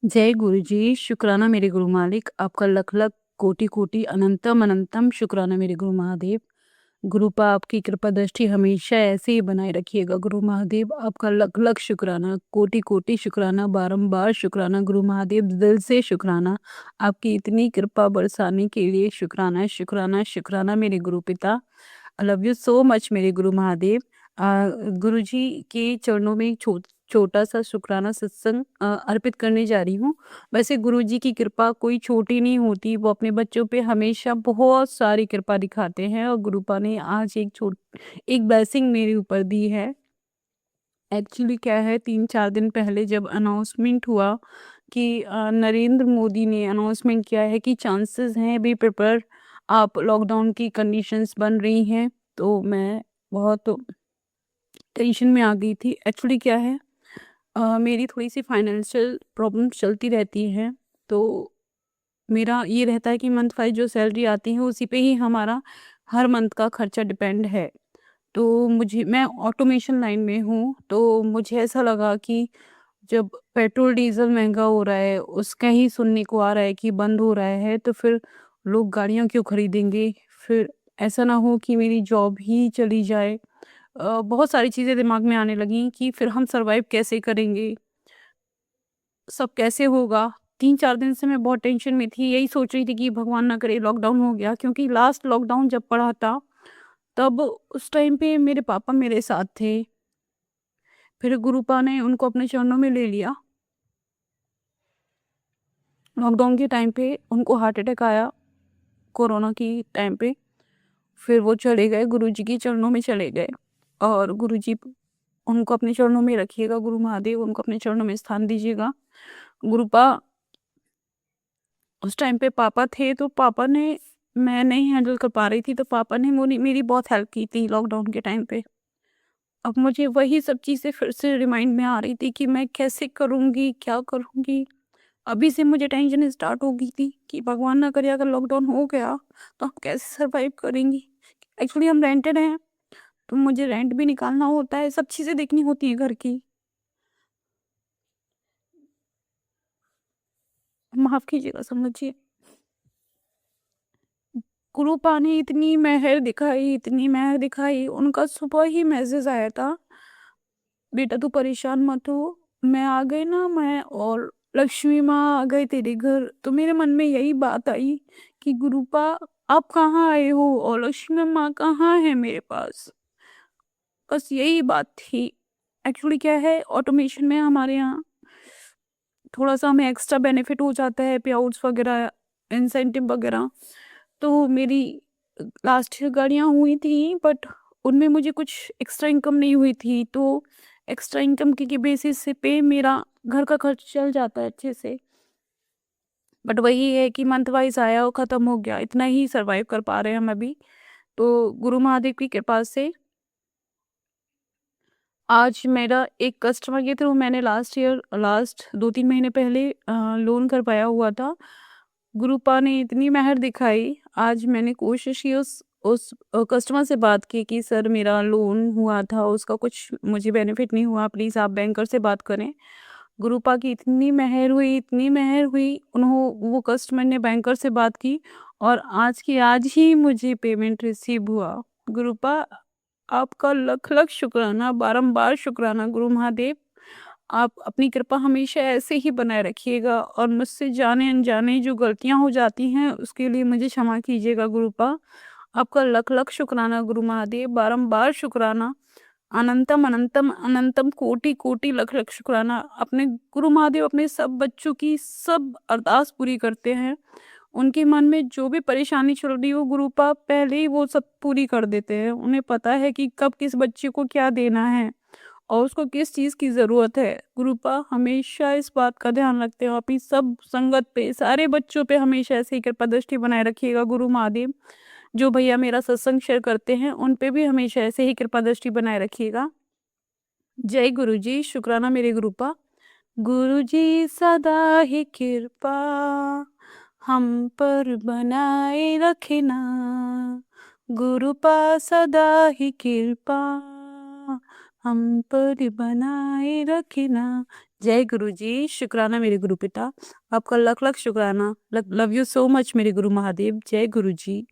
जय गुरु जी, शुक्राना मेरे गुरु मालिक, आपका लख लख कोटि कोटि अनंतम अनंतम शुक्राना मेरे गुरु महादेव। गुरुपा आपकी कृपा दृष्टि हमेशा ऐसे ही बनाए रखिएगा गुरु महादेव। आपका लख लख शुक्राना, कोटि कोटि शुक्राना, बारंबार शुक्राना गुरु महादेव, दिल से शुक्राना। आपकी इतनी कृपा बरसाने के लिए शुक्राना शुक्राना शुक्राना मेरे गुरु पिता। I love you so much मेरे गुरु महादेव। गुरु जी के चरणों में एक छोटा सा शुक्राना सत्संग अर्पित करने जा रही हूँ। वैसे गुरु जी की कृपा कोई छोटी नहीं होती, वो अपने बच्चों पे हमेशा बहुत सारी कृपा दिखाते हैं और गुरुपा ने आज एक ब्लेसिंग मेरे ऊपर दी है। एक्चुअली क्या है, 3-4 दिन पहले जब अनाउंसमेंट हुआ कि नरेंद्र मोदी ने अनाउंसमेंट किया है कि चांसेस हैं, बी प्रिपेयर, आप लॉकडाउन की कंडीशंस बन रही हैं, तो मैं बहुत टेंशन में आ गई थी। एक्चुअली क्या है, मेरी थोड़ी-सी फाइनेंशियल प्रॉब्लम्स चलती रहती हैं, तो मेरा ये रहता है कि मंथ वाइज़ जो सैलरी आती है उसी पे ही हमारा हर मंथ का खर्चा डिपेंड है। तो मैं ऑटोमेशन लाइन में हूँ, तो मुझे ऐसा लगा कि जब पेट्रोल डीज़ल महँगा हो रहा है, उसका ही सुनने को आ रहा है कि बंद हो रहा है, तो फिर लोग गाड़ियाँ क्यों खरीदेंगे? फिर ऐसा ना हो कि मेरी जॉब ही चली जाए। बहुत सारी चीज़ें दिमाग में आने लगीं कि फिर हम सर्वाइव कैसे करेंगे? सब कैसे होगा? 3-4 दिन से मैं बहुत टेंशन में थी। यही सोच रही थी कि भगवान ना करे लॉकडाउन हो गया, क्योंकि लास्ट लॉकडाउन जब पड़ा था, तब उस टाइम पे मेरे पापा मेरे साथ थे। फिर गुरुपा ने उनको अपने चरणों में ले लिया। लॉकडाउन के टाइम पे उनको हार्ट अटैक आया, कोरोना की टाइम पे। फिर वो चले गए, गुरुजी के चरणों में चले गए और गुरुजी उनको अपने चरणों में रखिएगा गुरु महादेव, उनको अपने चरणों में स्थान दीजिएगा। गुरुपा उस टाइम पे पापा थे, तो पापा ने मैं नहीं हैंडल कर पा रही थी, तो पापा ने मोरी मेरी बहुत हेल्प की थी लॉकडाउन के टाइम पे। अब मुझे वही सब चीज़ें फिर से रिमाइंड में आ रही थी कि मैं कैसे करूँगी, क्या करूँगी? अभी से मुझे टेंशन स्टार्ट हो गई थी कि भगवान ना करे अगर लॉकडाउन हो गया, तो हम कैसे सर्वाइव करेंगी? एक्चुअली हम रेंटेड हैं, तो मुझे रेंट भी निकालना होता है, सब चीज़ें देखनी होती हैं घर की। माफ़ कीजिएगा, समझिए। कृपा ने इतनी मेहर दिखाई, उनका सुबह ही मैसेज आया था, बेटा तू परेशान मत हो, मैं आ गई ना, मैं और लक्ष्मी माँ आ गए तेरे घर। तो मेरे मन में यही बात आई कि गुरुपा आप कहाँ आए हो और लक्ष्मी माँ कहाँ है मेरे पास? बस यही बात थी। एक्चुअली क्या है, ऑटोमेशन में हमारे यहाँ थोड़ा-सा हमें एक्स्ट्रा बेनिफिट हो जाता है, पे आउट्स वगैरह, इंसेंटिव वगैरह। तो मेरी लास्ट ईयर गाड़ियाँ हुई थी, बट उनमें मुझे कुछ एक्स्ट्रा इनकम नहीं हुई थी, तो एक्स्ट्रा इनकम के बेसिस से पे मेरा घर का खर्च चल जाता है अच्छे से। बट वही है कि मंथ वाइज़ आया और ख़त्म हो गया, इतना ही सर्वाइव कर पा रहे हैं हम अभी। तो गुरु महादेव की कृपा से आज मेरा एक कस्टमर के थ्रू मैंने लास्ट 2-3 महीने पहले लोन करवाया हुआ था। गुरुपा ने इतनी मेहर दिखाई, आज मैंने कोशिश की उस कस्टमर से बात की कि सर मेरा लोन हुआ था, उसका कुछ मुझे बेनिफिट नहीं हुआ, प्लीज़ आप बैंकर से बात करें। गुरुपा की इतनी मेहर हुई, वो कस्टमर ने बैंकर से बात की और आज की आज ही मुझे पेमेंट रिसीव हुआ। गुरुपा आपका लख लख शुक्राना, बारंबार शुक्राना गुरु महादेव। आप अपनी कृपा हमेशा ऐसे ही बनाए रखिएगा और मुझसे जाने अनजाने जो गलतियां हो जाती हैं उसके लिए मुझे क्षमा कीजिएगा गुरुपा। आपका लख लख शुक्राना गुरु महादेव, बारंबार शुक्राना, अनंतम अनंतम अनंतम कोटि कोटि लख लख शुक्राना। अपने गुरु महादेव अपने सब बच्चों की सब अरदास पूरी करते हैं। उनके मन में जो भी परेशानी चल रही हो, गुरुपा पहले ही वो सब पूरी कर देते हैं। उन्हें पता है कि कब किस बच्चे को क्या देना है और उसको किस चीज़ की ज़रूरत है। गुरुपा हमेशा इस बात का ध्यान रखते हो, अपनी सब संगत पे, सारे बच्चों पे हमेशा ऐसे ही कृपा दृष्टि बनाए रखिएगा गुरु महादेव। जो भैया मेरा सत्संग शेयर करते हैं, उन पे भी हमेशा ऐसे ही कृपा दृष्टि बनाए रखिएगा। जय गुरु जी, शुक्राना मेरे गुरुपा। गुरु जी सदा ही कृपा हम पर बनाए रखना, गुरुपा सदा ही कृपा हम पर बनाए रखना। जय गुरु जी, शुक्राना मेरे गुरु पिता, आपका लख लख शुक्राना। लव यू सो मच मेरे गुरु महादेव। जय गुरु जी।